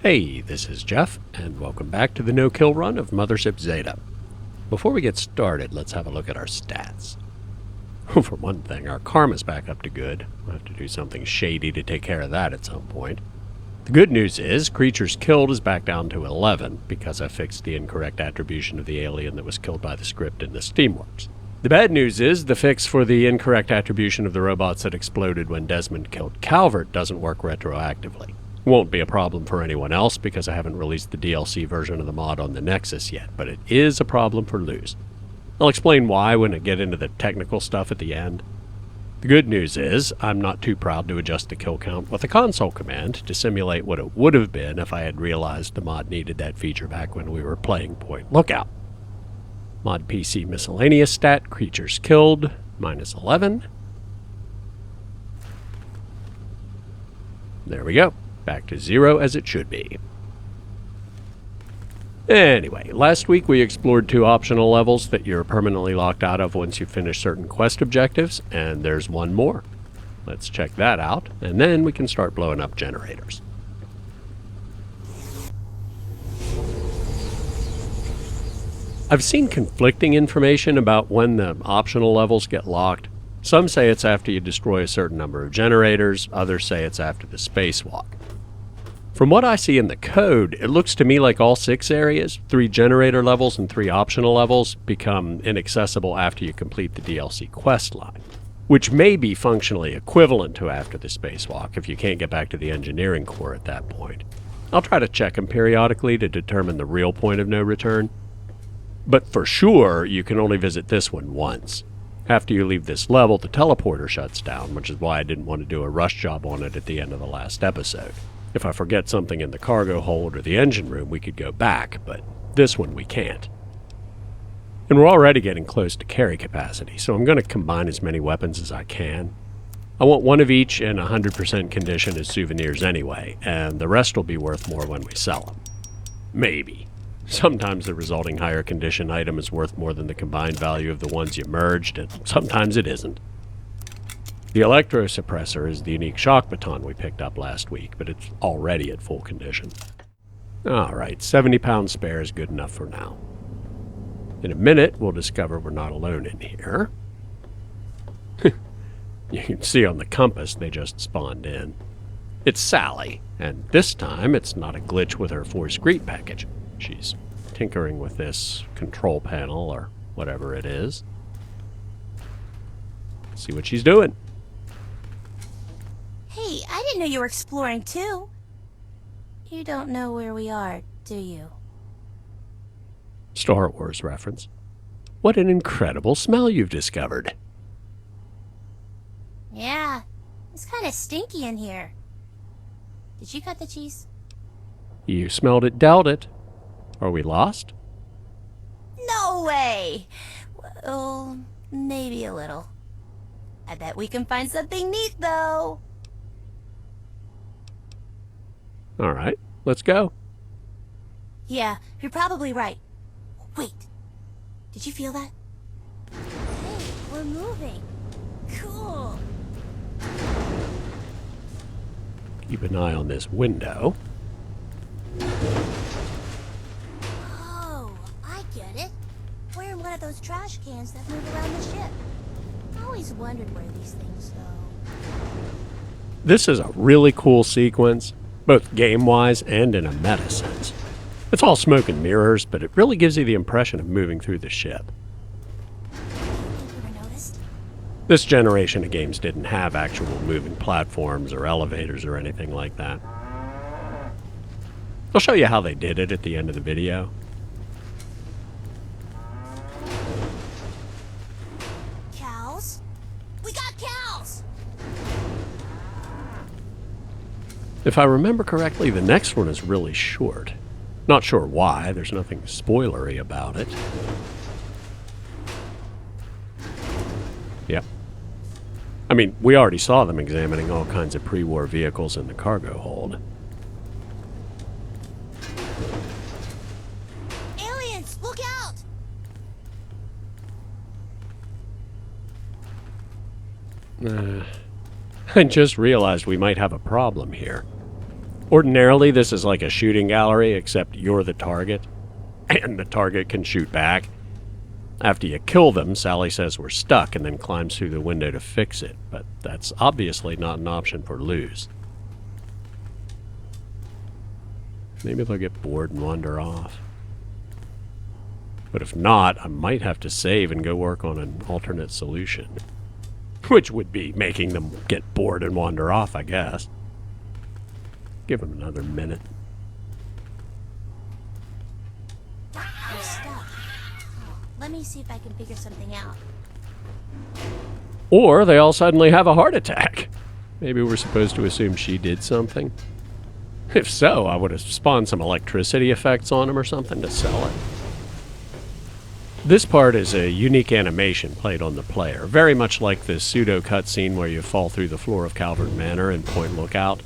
Hey, this is Jeff, and welcome back to the no-kill run of Mothership Zeta. Before we get started, let's have a look at our stats. For one thing, our karma's back up to good. We'll have to do something shady to take care of that at some point. The good news is, creatures killed is back down to 11, because I fixed the incorrect attribution of the alien that was killed by the script in the Steamworks. The bad news is, the fix for the incorrect attribution of the robots that exploded when Desmond killed Calvert doesn't work retroactively. Won't be a problem for anyone else because I haven't released the DLC version of the mod on the Nexus yet, but it is a problem for Luz. I'll explain why when I get into the technical stuff at the end. The good news is, I'm not too proud to adjust the kill count with a console command to simulate what it would have been if I had realized the mod needed that feature back when we were playing Point Lookout. Mod PC miscellaneous stat, creatures killed, -11. There we go. Back to 0 as it should be. Anyway, last week we explored 2 optional levels that you're permanently locked out of once you finish certain quest objectives, and there's one more. Let's check that out, and then we can start blowing up generators. I've seen conflicting information about when the optional levels get locked. Some say it's after you destroy a certain number of generators, others say it's after the spacewalk. From what I see in the code, it looks to me like all 6 areas, 3 generator levels and 3 optional levels, become inaccessible after you complete the DLC quest line, which may be functionally equivalent to after the spacewalk if you can't get back to the engineering core at that point. I'll try to check them periodically to determine the real point of no return. But for sure, you can only visit this one once. After you leave this level, the teleporter shuts down, which is why I didn't want to do a rush job on it at the end of the last episode. If I forget something in the cargo hold or the engine room, we could go back, but this one we can't. And we're already getting close to carry capacity, so I'm going to combine as many weapons as I can. I want one of each in 100% condition as souvenirs anyway, and the rest will be worth more when we sell them. Maybe. Sometimes the resulting higher condition item is worth more than the combined value of the ones you merged, and sometimes it isn't. The electro suppressor is the unique shock baton we picked up last week, but it's already at full condition. Alright, 70-pound spare is good enough for now. In a minute, we'll discover we're not alone in here. You can see on the compass they just spawned in. It's Sally, and this time it's not a glitch with her Force Greet package. She's tinkering with this control panel or whatever it is. See what she's doing. Hey, I didn't know you were exploring too. You don't know where we are, do you? Star Wars reference. What an incredible smell you've discovered. Yeah, it's kind of stinky in here. Did you cut the cheese? You smelled it, dealt it. Are we lost? No way! Well, maybe a little. I bet we can find something neat, though. Alright, let's go. Yeah, you're probably right. Wait, did you feel that? Hey, we're moving. Cool. Keep an eye on this window. Oh, I get it. We're in one of those trash cans that move around the ship. I always wondered where these things go. This is a really cool sequence, both game-wise and in a meta sense. It's all smoke and mirrors, but it really gives you the impression of moving through the ship. Ever noticed? This generation of games didn't have actual moving platforms or elevators or anything like that. I'll show you how they did it at the end of the video. Cows? We got cows! If I remember correctly, the next one is really short. Not sure why, there's nothing spoilery about it. Yep. I mean, we already saw them examining all kinds of pre-war vehicles in the cargo hold. Aliens, look out! I just realized we might have a problem here. Ordinarily, this is like a shooting gallery, except you're the target, and the target can shoot back. After you kill them, Sally says we're stuck and then climbs through the window to fix it, but that's obviously not an option for Luz. Maybe they'll get bored and wander off. But if not, I might have to save and go work on an alternate solution. Which would be making them get bored and wander off, I guess. Give them another minute. You're stuck. Let me see if I can figure something out. Or they all suddenly have a heart attack. Maybe we're supposed to assume she did something. If so, I would have spawned some electricity effects on them or something to sell it. This part is a unique animation played on the player, very much like the pseudo cutscene where you fall through the floor of Calvert Manor in Point Lookout.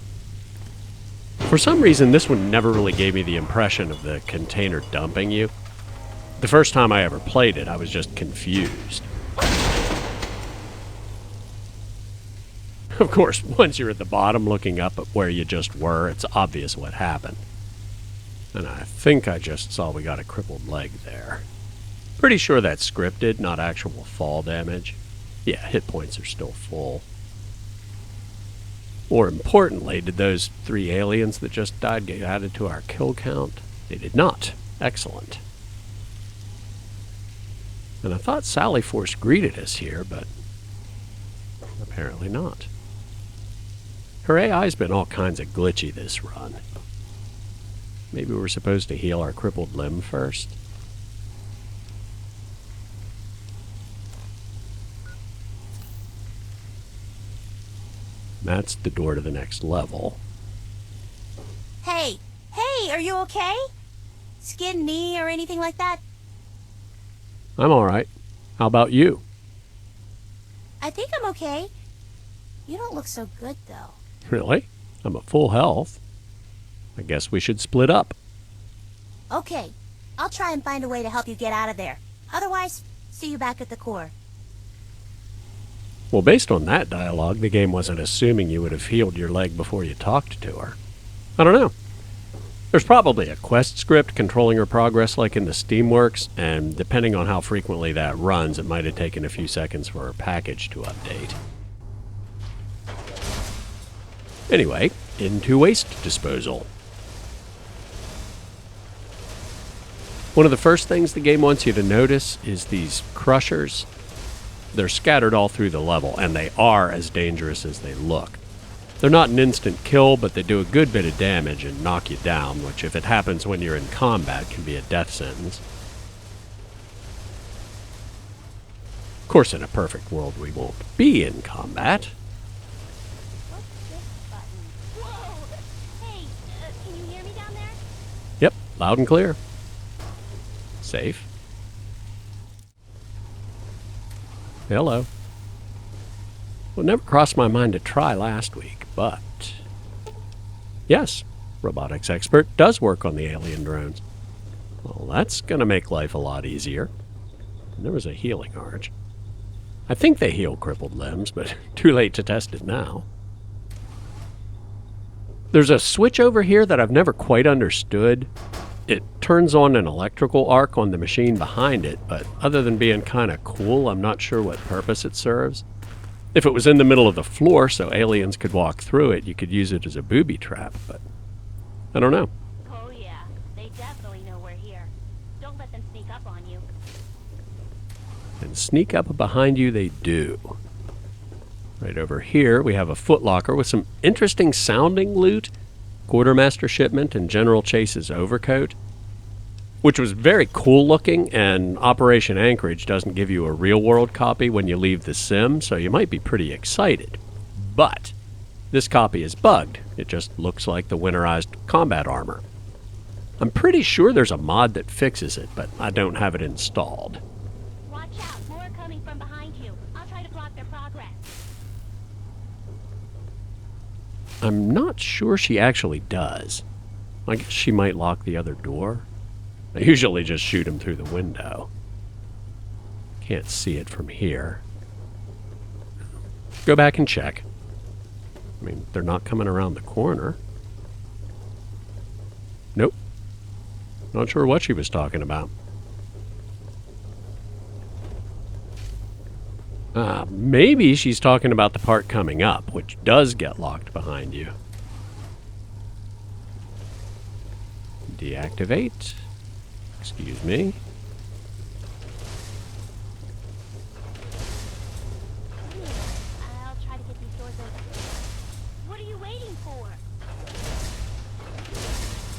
For some reason, this one never really gave me the impression of the container dumping you. The first time I ever played it, I was just confused. Of course, once you're at the bottom looking up at where you just were, it's obvious what happened. And I think I just saw we got a crippled leg there. Pretty sure that's scripted, not actual fall damage. Yeah, hit points are still full. More importantly, did those 3 aliens that just died get added to our kill count? They did not. Excellent. And I thought Sally Force greeted us here, but apparently not. Her AI's been all kinds of glitchy this run. Maybe we're supposed to heal our crippled limb first? That's the door to the next level. Hey! Hey, are you okay? Skin, knee, or anything like that? I'm alright. How about you? I think I'm okay. You don't look so good, though. Really? I'm at full health. I guess we should split up. Okay. I'll try and find a way to help you get out of there. Otherwise, see you back at the core. Well, based on that dialogue, the game wasn't assuming you would have healed your leg before you talked to her. I don't know. There's probably a quest script controlling her progress like in the Steamworks, and depending on how frequently that runs, it might have taken a few seconds for her package to update. Anyway, into waste disposal. One of the first things the game wants you to notice is these crushers. They're scattered all through the level, and they are as dangerous as they look. They're not an instant kill, but they do a good bit of damage and knock you down, which if it happens when you're in combat can be a death sentence. Of course, in a perfect world we won't be in combat. What's this button? Whoa! Hey, can you hear me down there? Yep, loud and clear. Safe. Hello. Well, it never crossed my mind to try last week, but... Yes, robotics expert does work on the alien drones. Well, that's going to make life a lot easier. And there was a healing arch. I think they heal crippled limbs, but too late to test it now. There's a switch over here that I've never quite understood. It turns on an electrical arc on the machine behind it, but other than being kind of cool, I'm not sure what purpose it serves. If it was in the middle of the floor so aliens could walk through it, you could use it as a booby trap, but I don't know. Oh yeah, they definitely know we're here. Don't let them sneak up on you. And sneak up behind you they do. Right over here we have a footlocker with some interesting sounding loot. Quartermaster shipment and General Chase's overcoat, which was very cool looking, and Operation Anchorage doesn't give you a real-world copy when you leave the sim, so you might be pretty excited. But this copy is bugged. It just looks like the winterized combat armor. I'm pretty sure there's a mod that fixes it, but I don't have it installed. Watch out, more coming from behind you. I'll try to block their progress. I'm not sure she actually does. I guess she might lock the other door. I usually just shoot him through the window. Can't see it from here. Go back and check. I mean, they're not coming around the corner. Nope. Not sure what she was talking about. Maybe she's talking about the part coming up, which does get locked behind you. Deactivate. Excuse me. I'll try to get these doors open. What are you waiting for?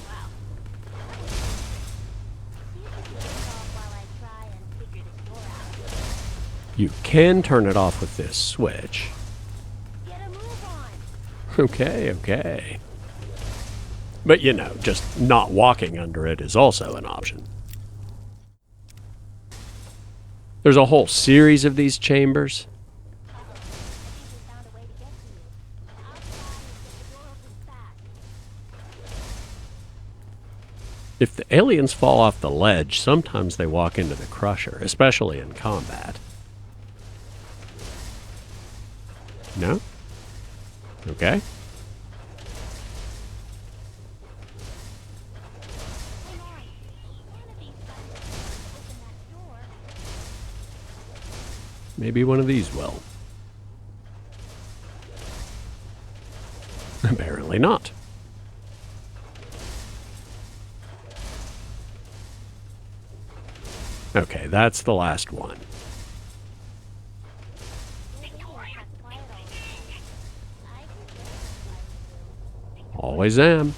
Wow. See if you can turn it off while I try and figure this door out. You can turn it off with this switch. Get a move on. Okay, okay. But you know, just not walking under it is also an option. There's a whole series of these chambers. I think we found a way to get to you. I'll try and get the door open fast. If the aliens fall off the ledge, sometimes they walk into the crusher, especially in combat. No? Okay. Hang on. One of these buttons will open that door. Maybe one of these will. Apparently not. Okay, that's the last one. Always am.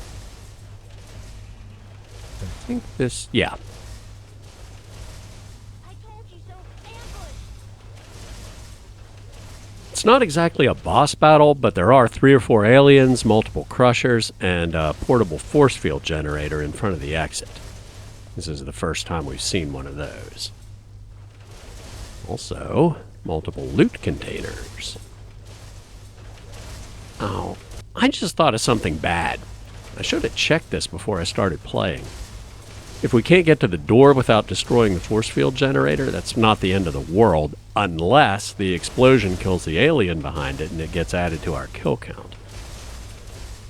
I think this... yeah. I told you so. Ambush. It's not exactly a boss battle, but there are 3 or 4 aliens, multiple crushers, and a portable force field generator in front of the exit. This is the first time we've seen one of those. Also, multiple loot containers. Oh, I just thought of something bad. I should have checked this before I started playing. If we can't get to the door without destroying the force field generator, that's not the end of the world, unless the explosion kills the alien behind it and it gets added to our kill count.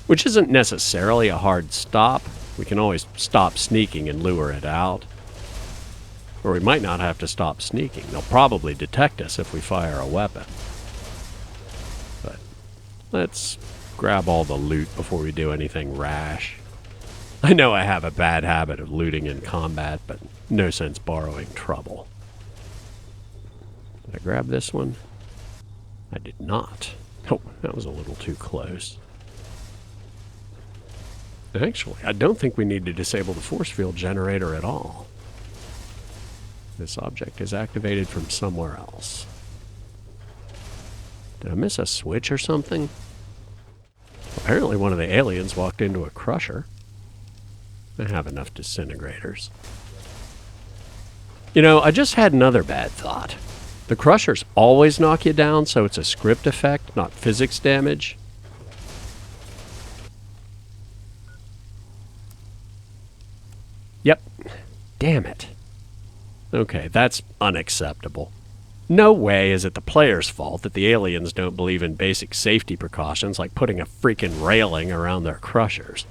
Which isn't necessarily a hard stop. We can always stop sneaking and lure it out. Or we might not have to stop sneaking. They'll probably detect us if we fire a weapon. But let's grab all the loot before we do anything rash. I know I have a bad habit of looting in combat, but no sense borrowing trouble. Did I grab this one? I did not. Oh, that was a little too close. Actually, I don't think we need to disable the force field generator at all. This object is activated from somewhere else. Did I miss a switch or something? Apparently one of the aliens walked into a crusher. I have enough disintegrators. You know, I just had another bad thought. The crushers always knock you down, so it's a script effect, not physics damage. Yep. Damn it. Okay, that's unacceptable. No way is it the player's fault that the aliens don't believe in basic safety precautions like putting a freaking railing around their crushers.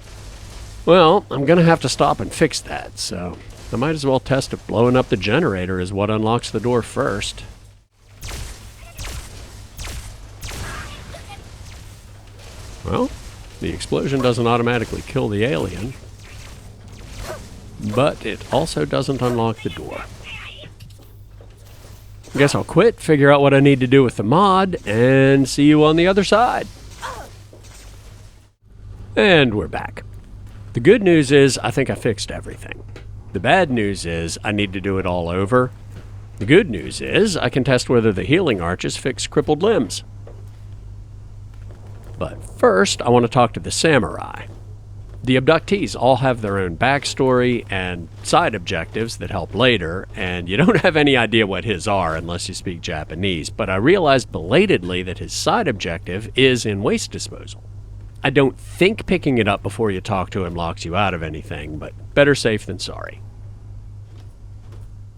Well, I'm gonna have to stop and fix that, so I might as well test if blowing up the generator is what unlocks the door first. Well, the explosion doesn't automatically kill the alien, but it also doesn't unlock the door. Guess I'll quit, figure out what I need to do with the mod, and see you on the other side. And we're back. The good news is I think I fixed everything. The bad news is I need to do it all over. The good news is I can test whether the healing arches fix crippled limbs. But first, I want to talk to the samurai. The abductees all have their own backstory and side objectives that help later, and you don't have any idea what his are unless you speak Japanese, but I realized belatedly that his side objective is in waste disposal. I don't think picking it up before you talk to him locks you out of anything, but better safe than sorry.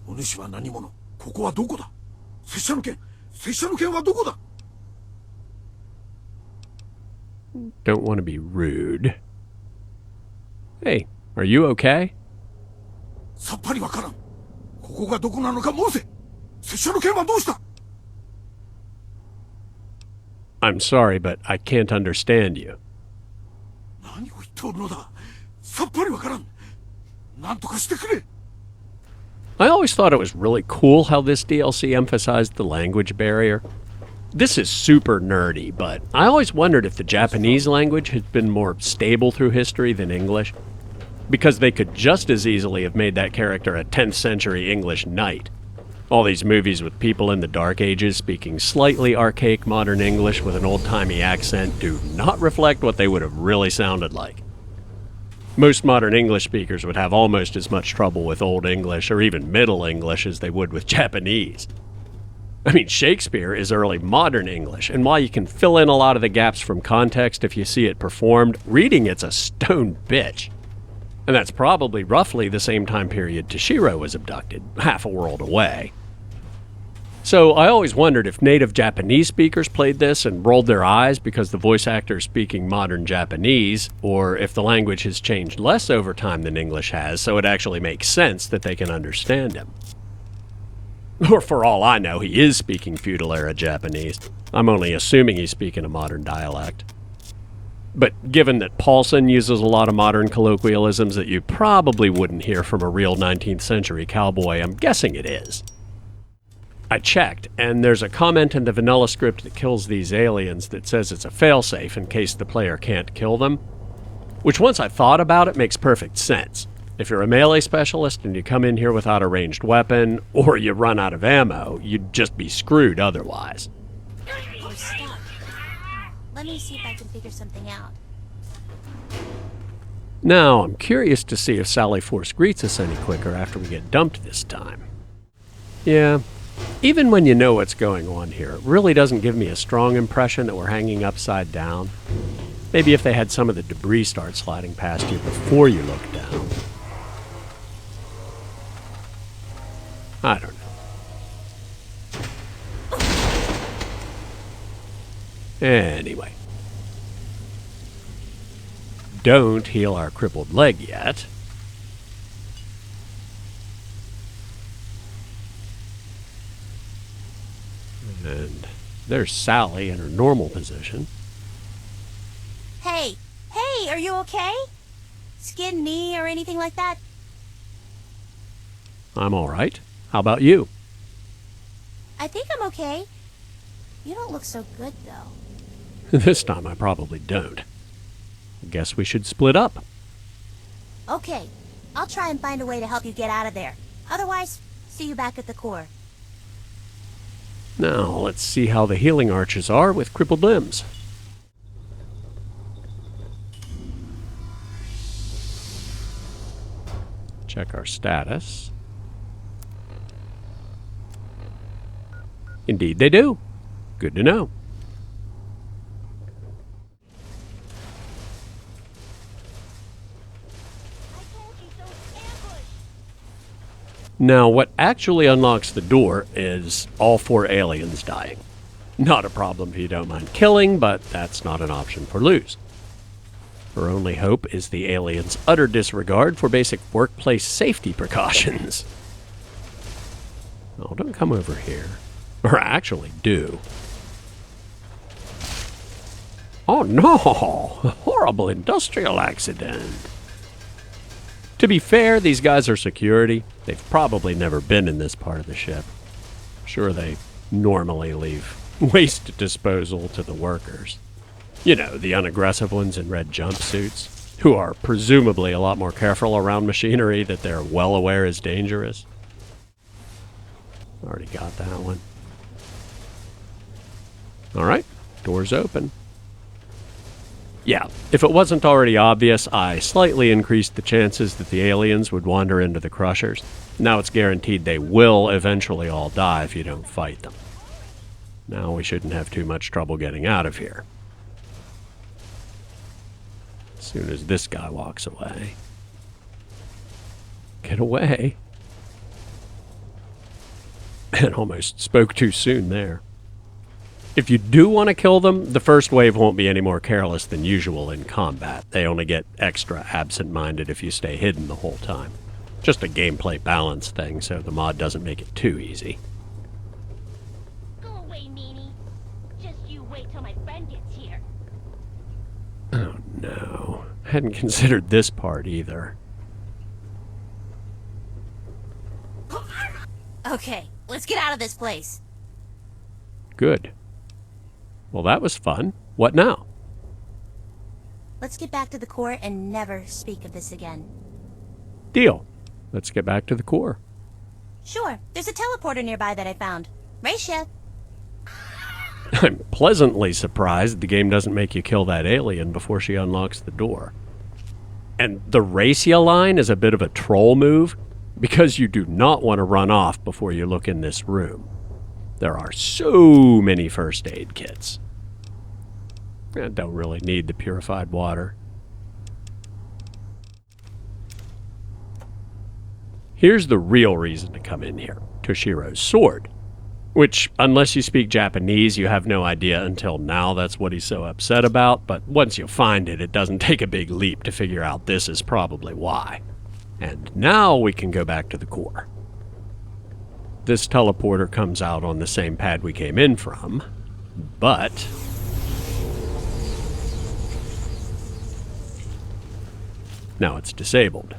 お主は何者? ここはどこだ? 拙者の剣はどこだ? Don't want to be rude. Hey, Are you okay? さっぱりわからん。ここがどこなのか申せ。拙者の剣はどうした？ I'm sorry, but I can't understand you. 何を言っておるのだ。さっぱりわからん。なんとかしてくれ。 I always thought it was really cool how this DLC emphasized the language barrier. This is super nerdy, but I always wondered if the Japanese language had been more stable through history than English. Because they could just as easily have made that character a 10th century English knight. All these movies with people in the Dark Ages speaking slightly archaic modern English with an old-timey accent do not reflect what they would have really sounded like. Most modern English speakers would have almost as much trouble with Old English or even Middle English as they would with Japanese. I mean, Shakespeare is early modern English, and while you can fill in a lot of the gaps from context if you see it performed, reading it's a stone bitch. And that's probably roughly the same time period Toshiro was abducted, half a world away. So I always wondered if native Japanese speakers played this and rolled their eyes because the voice actor is speaking modern Japanese, or if the language has changed less over time than English has, so it actually makes sense that they can understand him. Or for all I know, he is speaking feudal-era Japanese. I'm only assuming he's speaking a modern dialect. But given that Paulson uses a lot of modern colloquialisms that you probably wouldn't hear from a real 19th century cowboy, I'm guessing it is. I checked, and there's a comment in the vanilla script that kills these aliens that says it's a failsafe in case the player can't kill them. Which, once I thought about it, makes perfect sense. If you're a melee specialist and you come in here without a ranged weapon, or you run out of ammo, you'd just be screwed otherwise. We're stuck. Let me see if I can figure something out. Now, I'm curious to see if Sally Force greets us any quicker after we get dumped this time. Yeah, even when you know what's going on here, it really doesn't give me a strong impression that we're hanging upside down. Maybe if they had some of the debris start sliding past you before you look down. I don't know. Anyway. Don't heal our crippled leg yet. And there's Sally in her normal position. Hey! Hey, are you okay? Skinned knee or anything like that? I'm all right. How about you? I think I'm okay. You don't look so good, though. This time I probably don't. Guess we should split up. Okay, I'll try and find a way to help you get out of there. Otherwise, see you back at the core. Now, let's see how the healing arches are with crippled limbs. Check our status. Indeed they do. Good to know. Now, what actually unlocks the door is all 4 aliens dying. Not a problem if you don't mind killing, but that's not an option for Luz. Her only hope is the aliens' utter disregard for basic workplace safety precautions. Oh, don't come over here. Or actually do. Oh no! A horrible industrial accident. To be fair, these guys are security. They've probably never been in this part of the ship. Sure, they normally leave waste disposal to the workers. You know, the unaggressive ones in red jumpsuits, who are presumably a lot more careful around machinery that they're well aware is dangerous. Already got that one. Alright, door's open. Yeah, if it wasn't already obvious, I slightly increased the chances that the aliens would wander into the crushers. Now it's guaranteed they will eventually all die if you don't fight them. Now we shouldn't have too much trouble getting out of here. As soon as this guy walks away. Get away. And almost spoke too soon there. If you do want to kill them, the first wave won't be any more careless than usual in combat. They only get extra absent-minded if you stay hidden the whole time. Just a gameplay balance thing, so the mod doesn't make it too easy. Go away, meanie. Just you wait till my friend gets here. Oh no, I hadn't considered this part either. Okay, let's get out of this place. Good. Well, that was fun. What now? Let's get back to the core and never speak of this again. Deal. Let's get back to the core. Sure, there's a teleporter nearby that I found. Raisha. I'm pleasantly surprised the game doesn't make you kill that alien before she unlocks the door. And the Racia line is a bit of a troll move, because you do not want to run off before you look in this room. There are so many first aid kits. I don't really need the purified water. Here's the real reason to come in here, Toshiro's sword. Which, unless you speak Japanese, you have no idea until now that's what he's so upset about, but once you find it, it doesn't take a big leap to figure out this is probably why. And now we can go back to the core. This teleporter comes out on the same pad we came in from, but now it's disabled.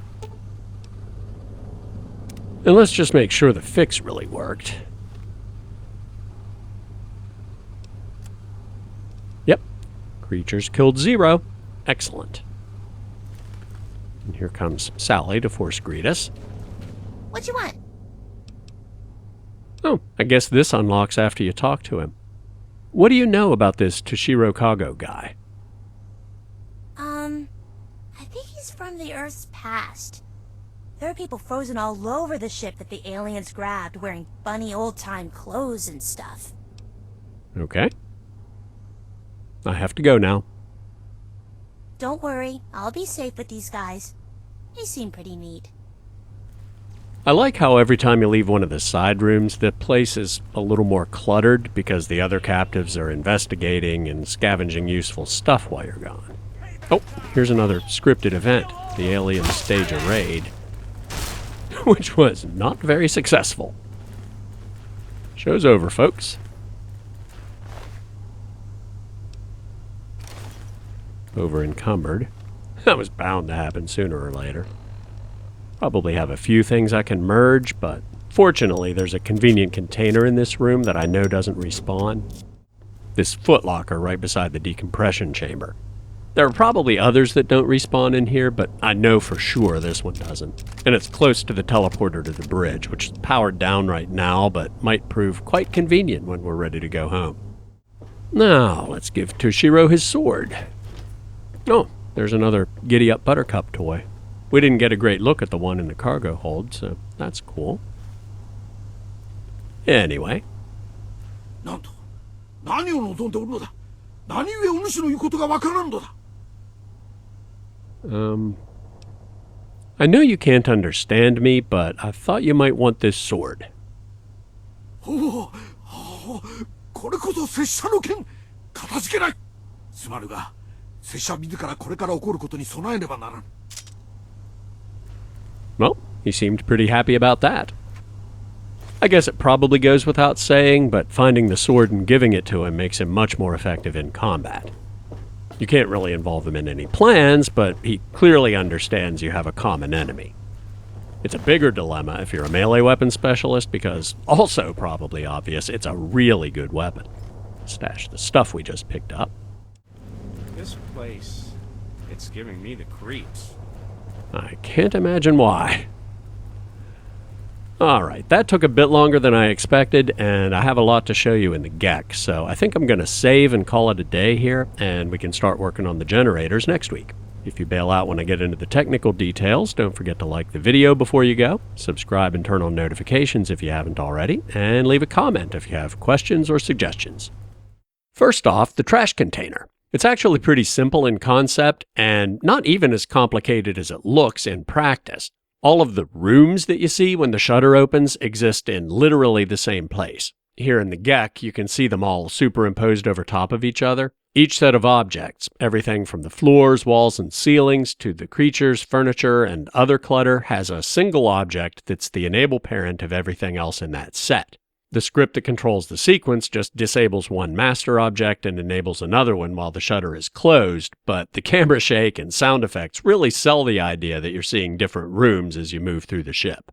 And let's just make sure the fix really worked. Yep, creatures killed 0. Excellent. And here comes Sally to force greet us. What you want? Oh, I guess this unlocks after you talk to him. What do you know about this Toshiro Kago guy? I think he's from the Earth's past. There are people frozen all over the ship that the aliens grabbed, wearing funny old-time clothes and stuff. Okay. I have to go now. Don't worry, I'll be safe with these guys. They seem pretty neat. I like how every time you leave one of the side rooms, the place is a little more cluttered because the other captives are investigating and scavenging useful stuff while you're gone. Oh, here's another scripted event. The aliens stage a raid, which was not very successful. Show's over, folks. Over encumbered. That was bound to happen sooner or later. Probably have a few things I can merge, but fortunately there's a convenient container in this room that I know doesn't respawn. This footlocker right beside the decompression chamber. There are probably others that don't respawn in here, but I know for sure this one doesn't. And it's close to the teleporter to the bridge, which is powered down right now, but might prove quite convenient when we're ready to go home. Now, let's give Toshiro his sword. Oh, there's another giddy-up Buttercup toy. We didn't get a great look at the one in the cargo hold, so that's cool. Anyway. なんと何を望んでおるのだ何故お主の言うことがわからんのだ I know you can't understand me, but I thought you might want this sword. おおこれこそ拙者の剣かたじけないすまぬが拙者自らこれから起こることに備えねばならん Well, he seemed pretty happy about that. I guess it probably goes without saying, but finding the sword and giving it to him makes him much more effective in combat. You can't really involve him in any plans, but he clearly understands you have a common enemy. It's a bigger dilemma if you're a melee weapon specialist, because, also probably obvious, it's a really good weapon. Stash the stuff we just picked up. This place, it's giving me the creeps. I can't imagine why. Alright, that took a bit longer than I expected, and I have a lot to show you in the GEC, so I think I'm going to save and call it a day here, and we can start working on the generators next week. If you bail out when I get into the technical details, don't forget to like the video before you go, subscribe and turn on notifications if you haven't already, and leave a comment if you have questions or suggestions. First off, the trash container. It's actually pretty simple in concept, and not even as complicated as it looks in practice. All of the rooms that you see when the shutter opens exist in literally the same place. Here in the GEC, you can see them all superimposed over top of each other. Each set of objects, everything from the floors, walls, and ceilings to the creatures, furniture, and other clutter, has a single object that's the enable parent of everything else in that set. The script that controls the sequence just disables one master object and enables another one while the shutter is closed, but the camera shake and sound effects really sell the idea that you're seeing different rooms as you move through the ship.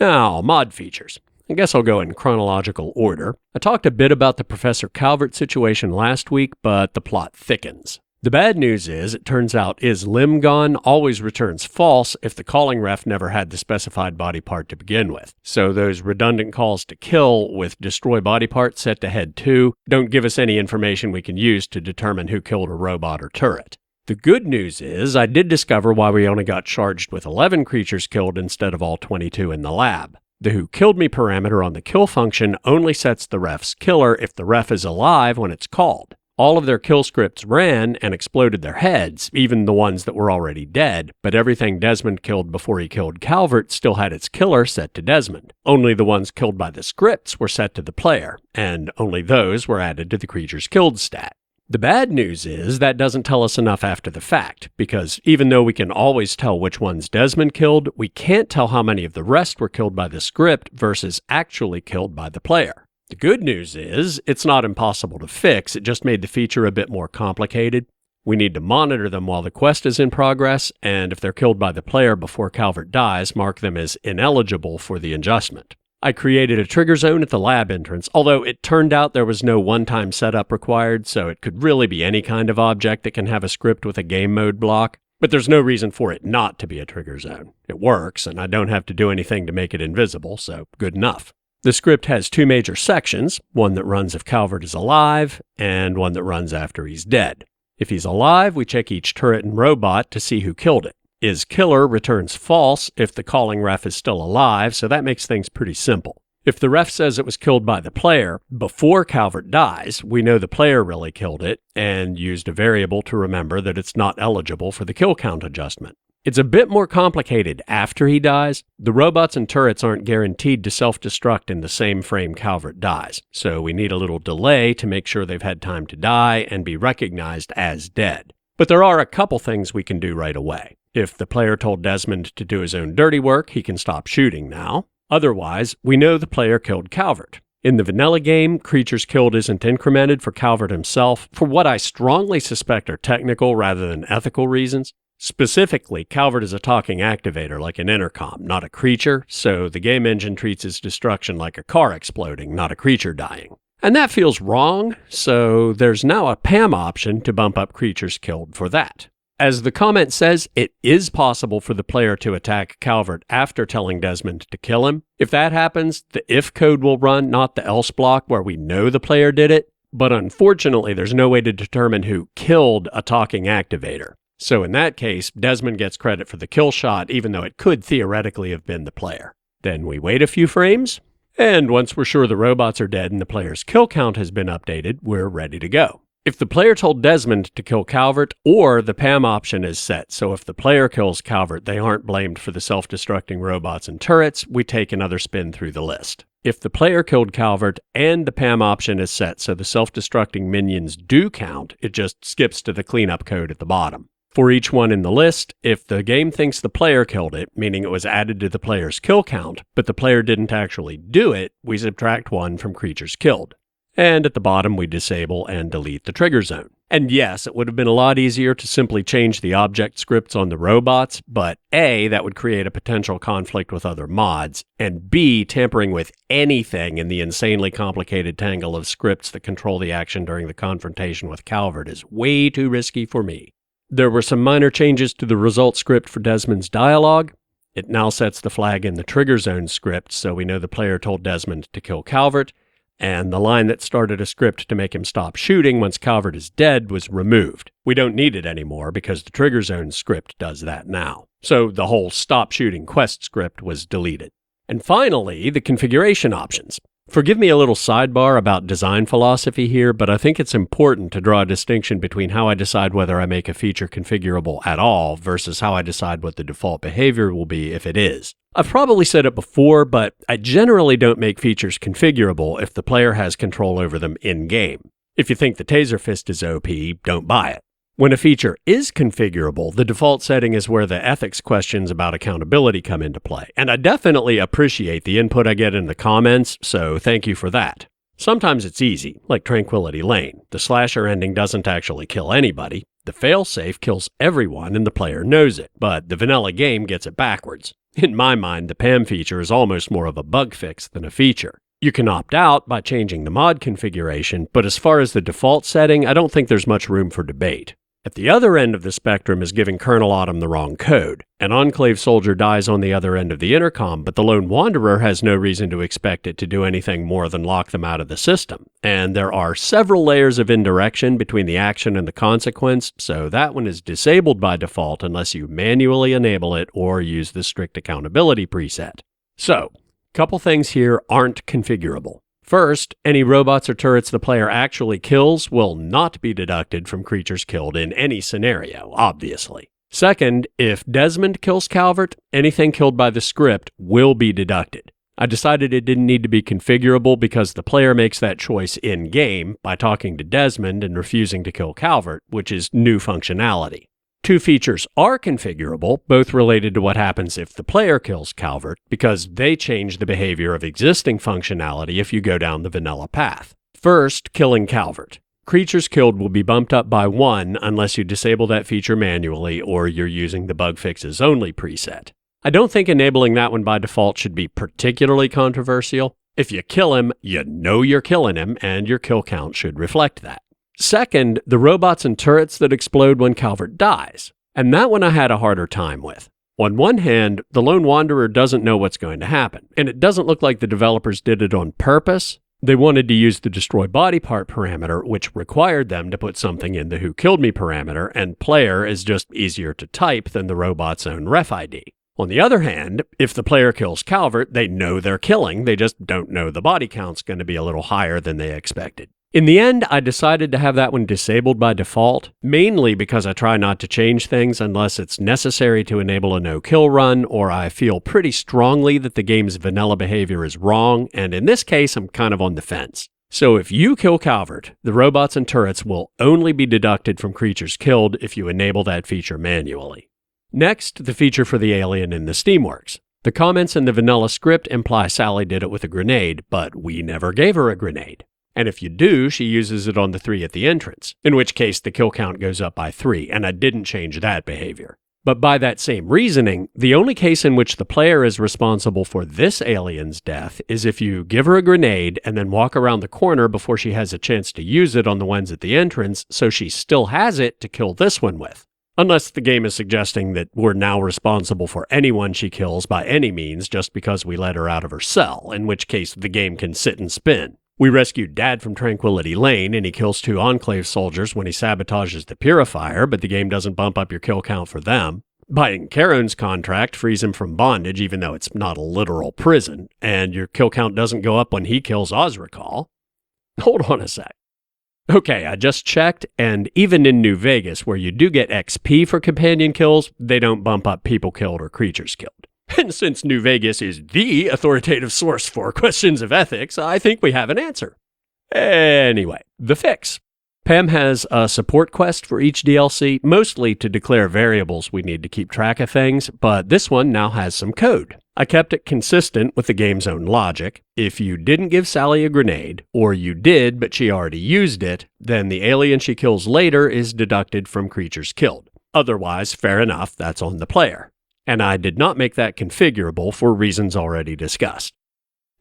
Now, mod features. I guess I'll go in chronological order. I talked a bit about the Professor Calvert situation last week, but the plot thickens. The bad news is, it turns out is limb gone always returns false if the calling ref never had the specified body part to begin with. So those redundant calls to kill with destroy body part set to head 2 don't give us any information we can use to determine who killed a robot or turret. The good news is, I did discover why we only got charged with 11 creatures killed instead of all 22 in the lab. The who killed me parameter on the kill function only sets the ref's killer if the ref is alive when it's called. All of their kill scripts ran and exploded their heads, even the ones that were already dead, but everything Desmond killed before he killed Calvert still had its killer set to Desmond. Only the ones killed by the scripts were set to the player, and only those were added to the creatures killed stat. The bad news is that doesn't tell us enough after the fact, because even though we can always tell which ones Desmond killed, we can't tell how many of the rest were killed by the script versus actually killed by the player. The good news is, it's not impossible to fix, it just made the feature a bit more complicated. We need to monitor them while the quest is in progress, and if they're killed by the player before Calvert dies, mark them as ineligible for the adjustment. I created a trigger zone at the lab entrance, although it turned out there was no one-time setup required, so it could really be any kind of object that can have a script with a game mode block. But there's no reason for it not to be a trigger zone. It works, and I don't have to do anything to make it invisible, so good enough. The script has 2 major sections, one that runs if Calvert is alive, and one that runs after he's dead. If he's alive, we check each turret and robot to see who killed it. Is killer returns false if the calling ref is still alive, so that makes things pretty simple. If the ref says it was killed by the player before Calvert dies, we know the player really killed it, and used a variable to remember that it's not eligible for the kill count adjustment. It's a bit more complicated after he dies. The robots and turrets aren't guaranteed to self-destruct in the same frame Calvert dies, so we need a little delay to make sure they've had time to die and be recognized as dead. But there are a couple things we can do right away. If the player told Desmond to do his own dirty work, he can stop shooting now. Otherwise, we know the player killed Calvert. In the vanilla game, creatures killed isn't incremented for Calvert himself, for what I strongly suspect are technical rather than ethical reasons. Specifically, Calvert is a talking activator like an intercom, not a creature, so the game engine treats his destruction like a car exploding, not a creature dying. And that feels wrong, so there's now a PAM option to bump up creatures killed for that. As the comment says, it is possible for the player to attack Calvert after telling Desmond to kill him. If that happens, the if code will run, not the else block where we know the player did it. But unfortunately, there's no way to determine who killed a talking activator. So in that case, Desmond gets credit for the kill shot, even though it could theoretically have been the player. Then we wait a few frames, and once we're sure the robots are dead and the player's kill count has been updated, we're ready to go. If the player told Desmond to kill Calvert, or the PAM option is set, so if the player kills Calvert, they aren't blamed for the self-destructing robots and turrets, we take another spin through the list. If the player killed Calvert and the PAM option is set so the self-destructing minions do count, it just skips to the cleanup code at the bottom. For each one in the list, if the game thinks the player killed it, meaning it was added to the player's kill count, but the player didn't actually do it, we subtract 1 from creatures killed. And at the bottom, we disable and delete the trigger zone. And yes, it would have been a lot easier to simply change the object scripts on the robots, but A, that would create a potential conflict with other mods, and B, tampering with anything in the insanely complicated tangle of scripts that control the action during the confrontation with Calvert is way too risky for me. There were some minor changes to the result script for Desmond's dialogue. It now sets the flag in the trigger zone script, so we know the player told Desmond to kill Calvert, and the line that started a script to make him stop shooting once Calvert is dead was removed. We don't need it anymore because the trigger zone script does that now. So the whole stop shooting quest script was deleted. And finally, the configuration options. Forgive me a little sidebar about design philosophy here, but I think it's important to draw a distinction between how I decide whether I make a feature configurable at all versus how I decide what the default behavior will be if it is. I've probably said it before, but I generally don't make features configurable if the player has control over them in-game. If you think the taser fist is OP, don't buy it. When a feature is configurable, the default setting is where the ethics questions about accountability come into play, and I definitely appreciate the input I get in the comments, so thank you for that. Sometimes it's easy, like Tranquility Lane. The slasher ending doesn't actually kill anybody. The failsafe kills everyone and the player knows it, but the vanilla game gets it backwards. In my mind, the PAM feature is almost more of a bug fix than a feature. You can opt out by changing the mod configuration, but as far as the default setting, I don't think there's much room for debate. At the other end of the spectrum is giving Colonel Autumn the wrong code. An Enclave soldier dies on the other end of the intercom, but the Lone Wanderer has no reason to expect it to do anything more than lock them out of the system. And there are several layers of indirection between the action and the consequence, so that one is disabled by default unless you manually enable it or use the strict accountability preset. So, couple things here aren't configurable. First, any robots or turrets the player actually kills will not be deducted from creatures killed in any scenario, obviously. Second, if Desmond kills Calvert, anything killed by the script will be deducted. I decided it didn't need to be configurable because the player makes that choice in-game by talking to Desmond and refusing to kill Calvert, which is new functionality. Two features are configurable, both related to what happens if the player kills Calvert, because they change the behavior of existing functionality if you go down the vanilla path. First, killing Calvert. Creatures killed will be bumped up by 1 unless you disable that feature manually or you're using the bug fixes only preset. I don't think enabling that one by default should be particularly controversial. If you kill him, you know you're killing him, and your kill count should reflect that. Second, the robots and turrets that explode when Calvert dies. And that one I had a harder time with. On one hand, the Lone Wanderer doesn't know what's going to happen, and it doesn't look like the developers did it on purpose. They wanted to use the destroy body part parameter, which required them to put something in the who killed me parameter, and player is just easier to type than the robot's own ref ID. On the other hand, if the player kills Calvert, they know they're killing, they just don't know the body count's going to be a little higher than they expected. In the end, I decided to have that one disabled by default, mainly because I try not to change things unless it's necessary to enable a no-kill run, or I feel pretty strongly that the game's vanilla behavior is wrong, and in this case, I'm kind of on the fence. So if you kill Calvert, the robots and turrets will only be deducted from creatures killed if you enable that feature manually. Next, the feature for the alien in the Steamworks. The comments in the vanilla script imply Sally did it with a grenade, but we never gave her a grenade. And if you do, she uses it on the 3 at the entrance, in which case the kill count goes up by 3, and I didn't change that behavior. But by that same reasoning, the only case in which the player is responsible for this alien's death is if you give her a grenade and then walk around the corner before she has a chance to use it on the ones at the entrance, so she still has it to kill this one with. Unless the game is suggesting that we're now responsible for anyone she kills by any means just because we let her out of her cell, in which case the game can sit and spin. We rescued Dad from Tranquility Lane, and he kills 2 Enclave soldiers when he sabotages the purifier, but the game doesn't bump up your kill count for them. Buying Charon's contract frees him from bondage, even though it's not a literal prison, and your kill count doesn't go up when he kills Ozrakal. Hold on a sec. Okay, I just checked, and even in New Vegas, where you do get XP for companion kills, they don't bump up people killed or creatures killed. And since New Vegas is the authoritative source for questions of ethics, I think we have an answer. Anyway, the fix. Pam has a support quest for each DLC, mostly to declare variables we need to keep track of things, but this one now has some code. I kept it consistent with the game's own logic. If you didn't give Sally a grenade, or you did but she already used it, then the alien she kills later is deducted from creatures killed. Otherwise, fair enough, that's on the player. And I did not make that configurable for reasons already discussed.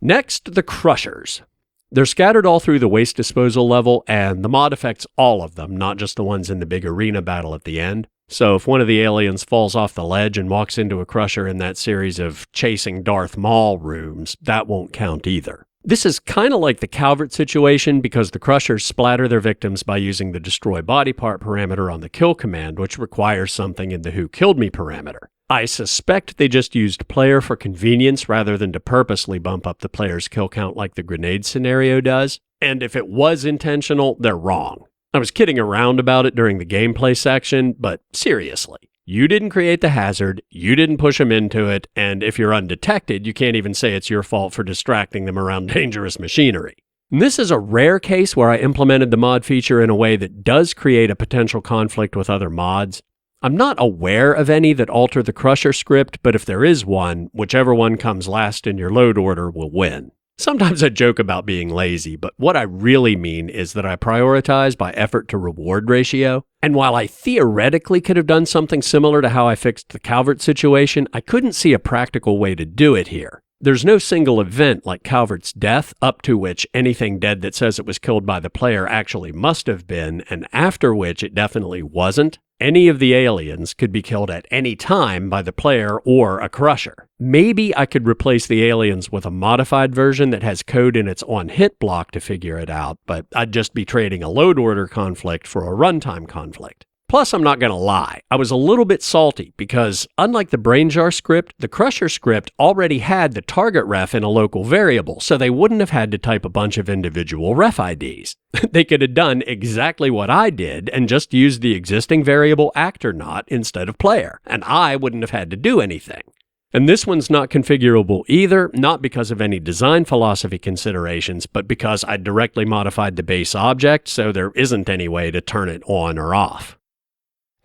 Next, the Crushers. They're scattered all through the waste disposal level, and the mod affects all of them, not just the ones in the big arena battle at the end. So if one of the aliens falls off the ledge and walks into a Crusher in that series of chasing Darth Maul rooms, that won't count either. This is kind of like the Calvert situation because the Crushers splatter their victims by using the destroy body part parameter on the kill command, which requires something in the who killed me parameter. I suspect they just used player for convenience rather than to purposely bump up the player's kill count like the grenade scenario does, and if it was intentional, they're wrong. I was kidding around about it during the gameplay section, but seriously, you didn't create the hazard, you didn't push them into it, and if you're undetected, you can't even say it's your fault for distracting them around dangerous machinery. And this is a rare case where I implemented the mod feature in a way that does create a potential conflict with other mods. I'm not aware of any that alter the Crusher script, but if there is one, whichever one comes last in your load order will win. Sometimes I joke about being lazy, but what I really mean is that I prioritize by effort to reward ratio. And while I theoretically could have done something similar to how I fixed the Calvert situation, I couldn't see a practical way to do it here. There's no single event like Calvert's death up to which anything dead that says it was killed by the player actually must have been, and after which it definitely wasn't. Any of the aliens could be killed at any time by the player or a Crusher. Maybe I could replace the aliens with a modified version that has code in its on-hit block to figure it out, but I'd just be trading a load order conflict for a runtime conflict. Plus, I'm not going to lie, I was a little bit salty because, unlike the Brainjar script, the Crusher script already had the target ref in a local variable, so they wouldn't have had to type a bunch of individual ref IDs. They could have done exactly what I did and just used the existing variable actor-not instead of player, and I wouldn't have had to do anything. And this one's not configurable either, not because of any design philosophy considerations, but because I directly modified the base object, so there isn't any way to turn it on or off.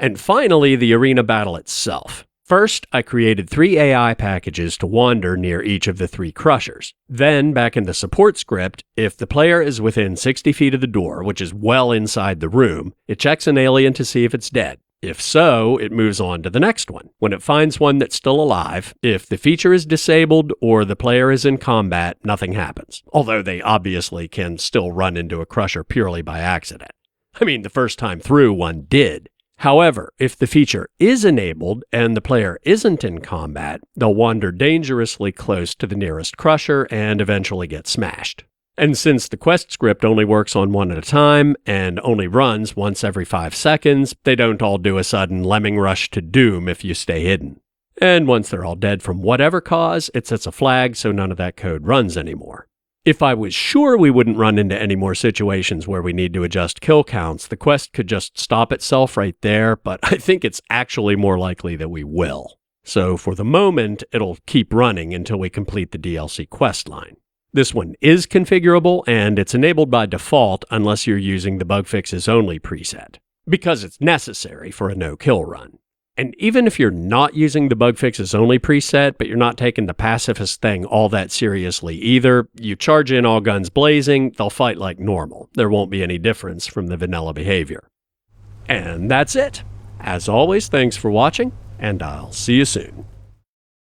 And finally, the arena battle itself. First, I created 3 AI packages to wander near each of the 3 Crushers. Then, back in the support script, if the player is within 60 feet of the door, which is well inside the room, it checks an alien to see if it's dead. If so, it moves on to the next one. When it finds one that's still alive, if the feature is disabled or the player is in combat, nothing happens. Although they obviously can still run into a Crusher purely by accident. I mean, the first time through, one did. However, if the feature is enabled and the player isn't in combat, they'll wander dangerously close to the nearest Crusher and eventually get smashed. And since the quest script only works on one at a time and only runs once every 5 seconds, they don't all do a sudden lemming rush to doom if you stay hidden. And once they're all dead from whatever cause, it sets a flag so none of that code runs anymore. If I was sure we wouldn't run into any more situations where we need to adjust kill counts, the quest could just stop itself right there, but I think it's actually more likely that we will. So for the moment, it'll keep running until we complete the DLC quest line. This one is configurable, and it's enabled by default unless you're using the bug fixes only preset, because it's necessary for a no-kill run. And even if you're not using the bug fixes only preset, but you're not taking the pacifist thing all that seriously either, you charge in all guns blazing, they'll fight like normal. There won't be any difference from the vanilla behavior. And that's it. As always, thanks for watching, and I'll see you soon.